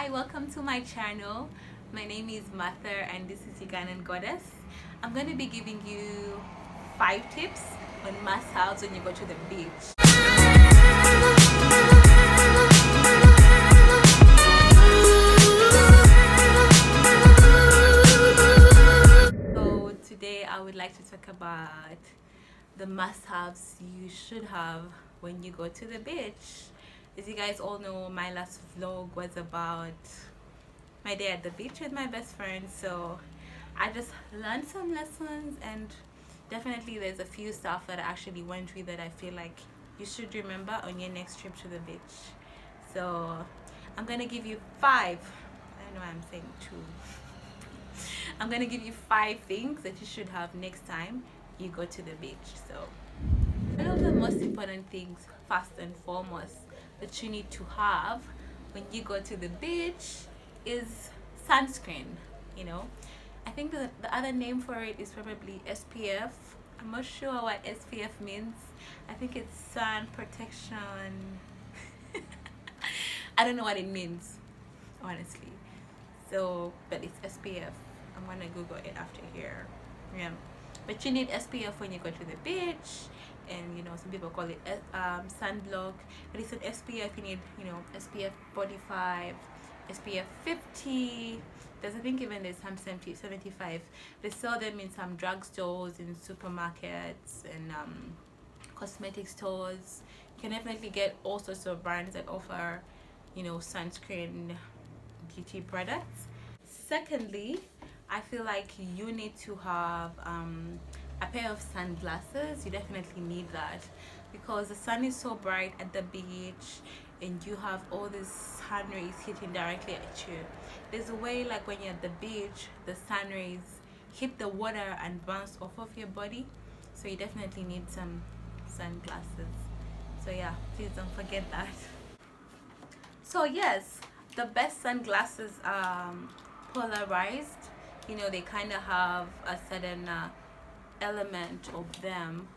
Hi, welcome to my channel. My name is Mother and this is Ugandan Goddess. I'm going to be giving you 5 tips on must-haves when you go to the beach. So today I would like to talk about the must-haves you should have when you go to the beach. As you guys all know, my last vlog was about my day at the beach with my best friend, so I just learned some lessons, and definitely there's a few stuff that I actually went through that I feel like you should remember on your next trip to the beach. So I'm gonna give you 5. I know I'm saying 2. I'm gonna give you 5 things that you should have next time you go to the beach. So one of the most important things, first and foremost, that you need to have when you go to the beach is sunscreen. I think the other name for it is probably SPF. I'm not sure what SPF means. I think it's sun protection. I don't know what it means, honestly. So, but it's SPF. I'm gonna Google it after here. Yeah, but you need SPF when you go to the beach, and some people call it sunblock, but it's an SPF. You need SPF 45, SPF 50. I think even there's some 75. They sell them in some drugstores, in supermarkets, and cosmetic stores. You can definitely get all sorts of brands that offer sunscreen beauty products. Secondly, I feel like you need to have a pair of sunglasses. You definitely need that because the sun is so bright at the beach and you have all these sun rays hitting directly at you. There's a way, like when you're at the beach, the sun rays hit the water and bounce off of your body, so you definitely need some sunglasses. So yeah, please don't forget that. So yes, the best sunglasses are polarized. They kind of have a certain element of them,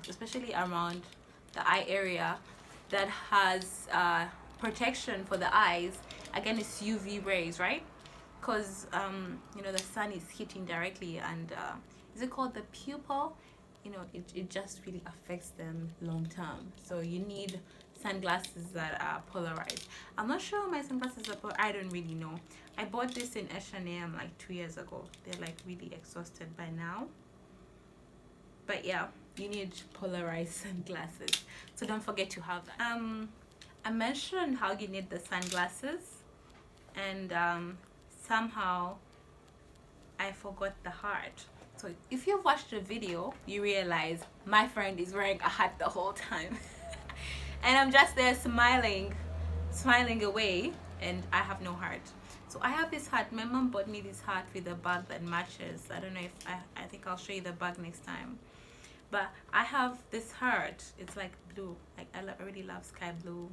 especially around the eye area, that has protection for the eyes against UV rays, right? Because the sun is hitting directly, and is it called the pupil? It just really affects them long term. So you need sunglasses that are polarized. I'm not sure my sunglasses are I don't really know. I bought this in H&M like 2 years ago. They're like really exhausted by now. But yeah, you need polarized sunglasses. So don't forget to have that. I mentioned how you need the sunglasses, and somehow I forgot the hat. So if you've watched the video, you realize my friend is wearing a hat the whole time. And I'm just there smiling away, and I have no hat. So I have this hat. My mom bought me this hat with a bag that matches. I don't know if I think I'll show you the bag next time. But I have this hat. It's like blue. Like I really love sky blue.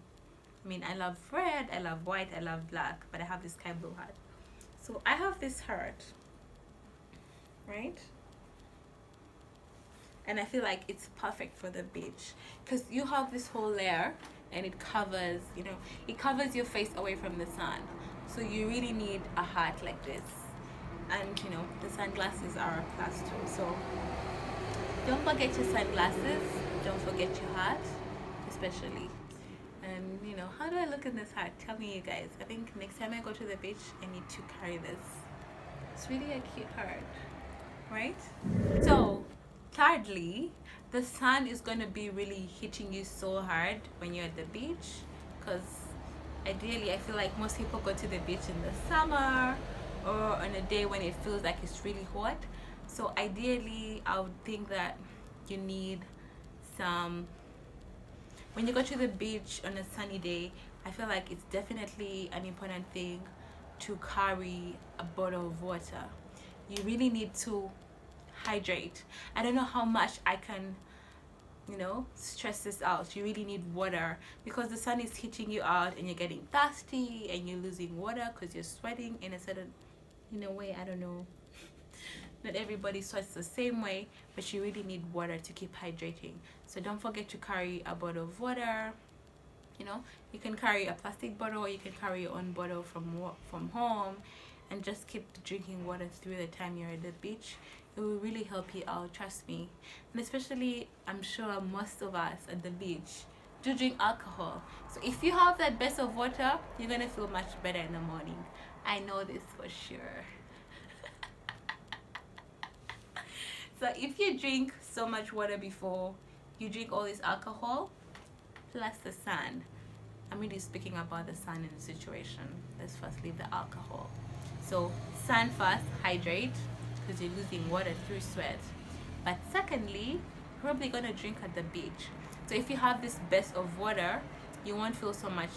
I mean, I love red, I love white, I love black, but I have this sky blue hat. So I have this hat, right? And I feel like it's perfect for the beach because you have this whole layer and it covers, it covers your face away from the sun. So you really need a hat like this. And the sunglasses are a plus too. So don't forget your sunglasses, don't forget your hat, especially. And how do I look in this hat? Tell me, you guys. I think next time I go to the beach, I need to carry this. It's really a cute hat, right? So thirdly, the sun is going to be really hitting you so hard when you're at the beach, because ideally I feel like most people go to the beach in the summer or on a day when it feels like it's really hot. So ideally I would think that you need some, when you go to the beach on a sunny day, I feel like it's definitely an important thing to carry a bottle of water. You really need to hydrate. I don't know how much I can stress this out. You really need water because the sun is hitting you out and you're getting thirsty and you're losing water because you're sweating in a certain way. I don't know, not everybody sweats the same way, but you really need water to keep hydrating. So don't forget to carry a bottle of water. You know, you can carry a plastic bottle, or you can carry your own bottle from home, and just keep drinking water through the time you're at the beach. It will really help you out, trust me. And especially, I'm sure most of us at the beach do drink alcohol. So if you have that best of water, you're gonna feel much better in the morning. I know this for sure. So if you drink so much water before you drink all this alcohol, plus the sun, I'm really speaking about the sun in the situation. Let's first leave the alcohol. So sun first, hydrate, because you're losing water through sweat. But secondly, probably gonna drink at the beach. So if you have this best of water, you won't feel so much.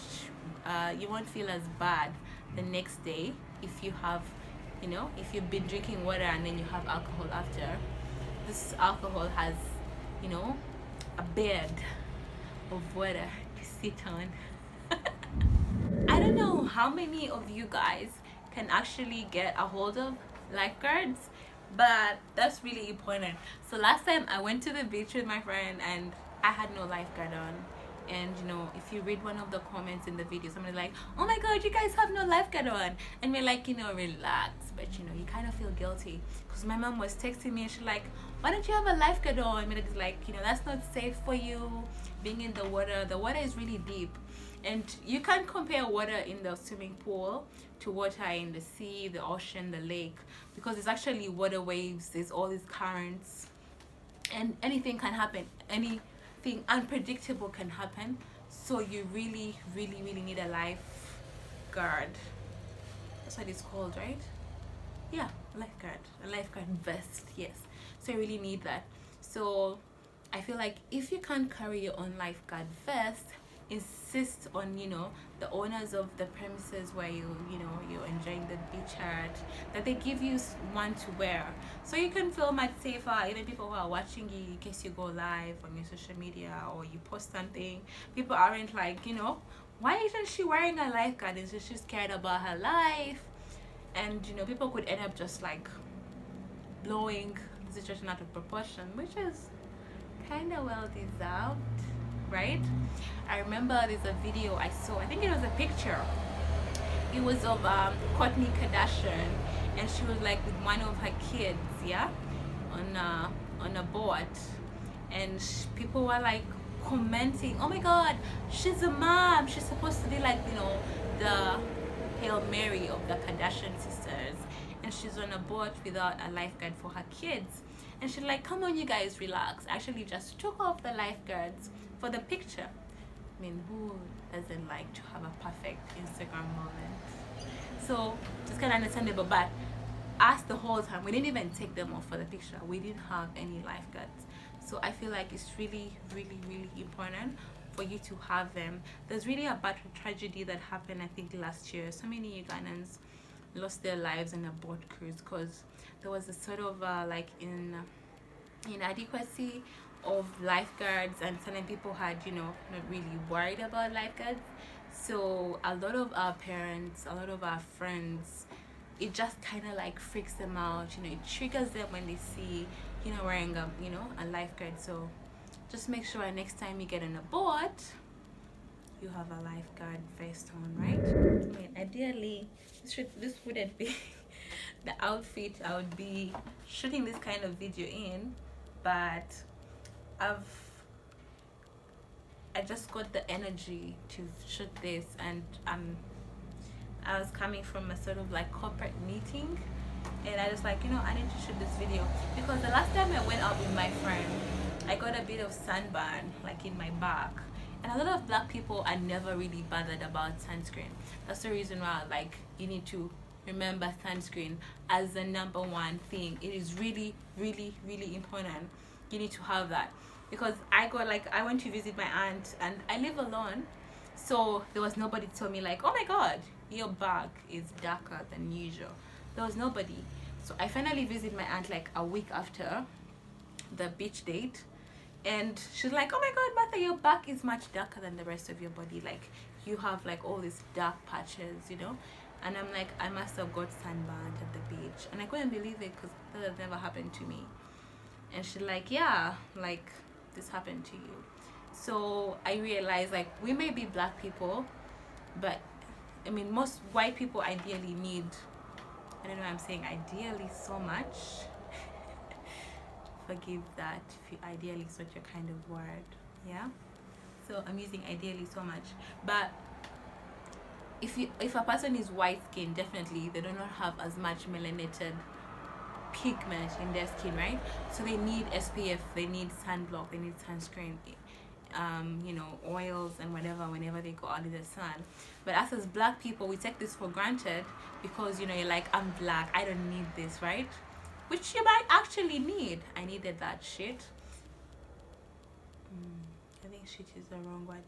You won't feel as bad the next day if you have, if you've been drinking water and then you have alcohol after. This alcohol has, a bed of water to sit on. I don't know how many of you guys can actually get a hold of lifeguards, but that's really important. So last time I went to the beach with my friend and I had no lifeguard on. And if you read one of the comments in the video, somebody's like, oh my god, you guys have no lifeguard on, and we're like, relax, but you kind of feel guilty, because my mom was texting me and she's like, why don't you have a lifeguard on? And it's like, that's not safe for you being in the water is really deep, and you can't compare water in the swimming pool to water in the sea, the ocean, the lake, because it's actually water waves, there's all these currents, and anything can happen, anything unpredictable can happen. So you really need a lifeguard. That's what it's called, right? Yeah, a lifeguard vest. Yes, so you really need that. So I feel like if you can't carry your own lifeguard vest, insist on the owners of the premises where you're enjoying the beach at, that they give you one to wear, so you can feel much safer. Even people who are watching you, in case you go live on your social media or you post something, people aren't like, why isn't she wearing a lifeguard? Is she's scared about her life? And people could end up just like blowing the situation out of proportion, which is kind of well deserved, right? I remember there's a video I saw, I think it was a picture, it was of Kourtney Kardashian, and she was like with one of her kids, yeah, on a boat, and people were like commenting, oh my god, she's a mom, she's supposed to be like the Hail Mary of the Kardashian sisters, and she's on a boat without a lifeguard for her kids. And she's like, come on you guys, relax. Actually just took off the lifeguards for the picture. I mean, who doesn't like to have a perfect Instagram moment? So it's kind of understandable, but us the whole time, we didn't even take them off for the picture. We didn't have any lifeguards. So I feel like it's really important for you to have them. There's really a bad tragedy that happened, I think last year. So many Ugandans lost their lives in a boat cruise because there was a sort of like inadequacy of lifeguards, and certain people had not really worried about lifeguards. So a lot of our parents, a lot of our friends, it just kind of like freaks them out, it triggers them when they see wearing a lifeguard. So just make sure next time you get on a boat you have a lifeguard vest on, right? I mean, ideally this wouldn't be the outfit I would be shooting this kind of video in, but I just got the energy to shoot this, and I was coming from a sort of like corporate meeting, and I was like, I need to shoot this video, because the last time I went out with my friend, I got a bit of sunburn like in my back, and a lot of black people are never really bothered about sunscreen. That's the reason why like you need to remember sunscreen as the number one thing. It is really important. You need to have that, because I went to visit my aunt, and I live alone, so there was nobody to tell me like, oh my god, your back is darker than usual. There was nobody. So I finally visit my aunt like a week after the beach date, and she's like, oh my god, Martha, your back is much darker than the rest of your body, like you have like all these dark patches, and I'm like, I must have got sunburned at the beach, and I couldn't believe it because that has never happened to me. And she's like, yeah, like this happened to you. So I realized, like, we may be black people, but I mean, most white people ideally need, I don't know why I'm saying ideally so much. Forgive that if you, ideally is such a kind of word, yeah? So I'm using ideally so much. But if a person is white skinned, definitely they do not have as much melanated pigment in their skin, right? So they need SPF, they need sunblock, they need sunscreen, oils and whatever whenever they go out in the sun. But us as black people, we take this for granted because you're like, I'm black, I don't need this, right? Which you might actually need. I needed that shit. I think shit is the wrong word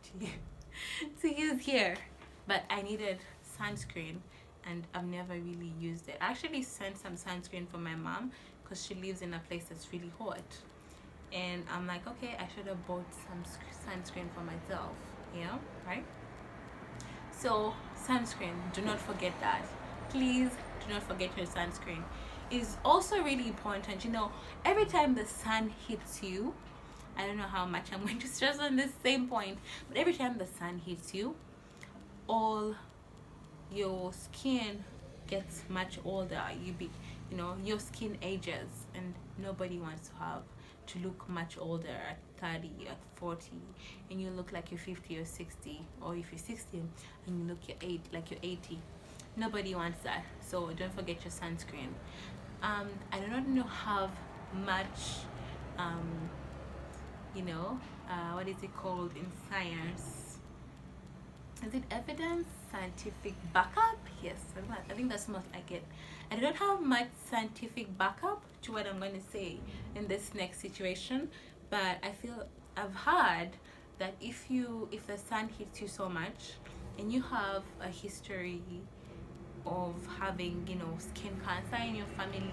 to use here, but I needed sunscreen, and I've never really used it. I actually sent some sunscreen for my mom because she lives in a place that's really hot, and I'm like, okay, I should have bought some sunscreen for myself, right? So sunscreen, do not forget that. Please do not forget your sunscreen. Is also really important. Every time the sun hits you, I don't know how much I'm going to stress on this same point, but every time the sun hits you, all your skin gets much older. Your skin ages, and nobody wants to look much older at 30, at 40, and you look like you're 50 or 60, or if you're 60 and you look like you're 80. Nobody wants that. So don't forget your sunscreen. I do not have much what is it called in science? Is it evidence? Scientific backup? Yes, I think that's most like it. I don't have much scientific backup to what I'm going to say in this next situation, but I feel I've heard that if the sun hits you so much and you have a history of having skin cancer in your family,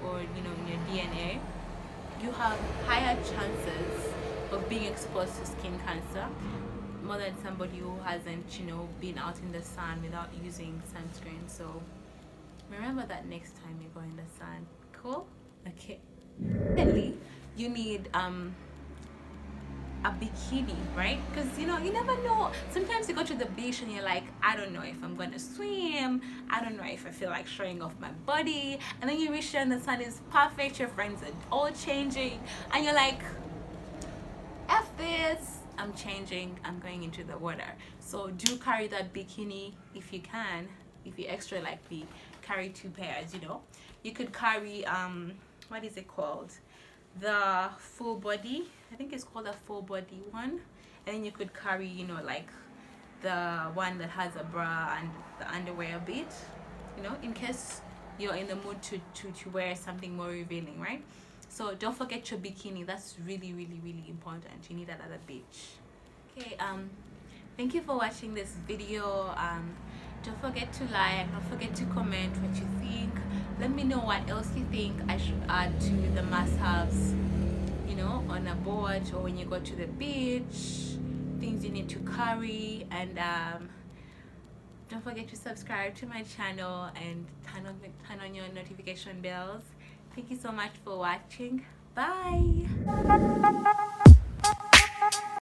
or in your DNA, you have higher chances of being exposed to skin cancer more than somebody who hasn't been out in the sun without using sunscreen. So remember that next time you go in the sun. Cool? Okay. Secondly, you need a bikini, right? Because you never know. Sometimes you go to the beach and you're like, I don't know if I'm gonna swim, I don't know if I feel like showing off my body, and then you reach there and the sun is perfect, your friends are all changing, and you're like, F this, I'm changing, I'm going into the water. So do carry that bikini if you can. If you're extra like me, carry 2 pairs. You could carry what is it called, the full body, I think it's called a full body one, and then you could carry like the one that has a bra and the underwear a bit, in case you're in the mood to wear something more revealing, right? So don't forget your bikini. That's really, really, really important. You need that at the beach. Okay, thank you for watching this video. Don't forget to like, don't forget to comment what you think. Let me know what else you think I should add to the must-haves, on a boat or when you go to the beach, things you need to carry. And don't forget to subscribe to my channel and turn on your notification bells. Thank you so much for watching. Bye.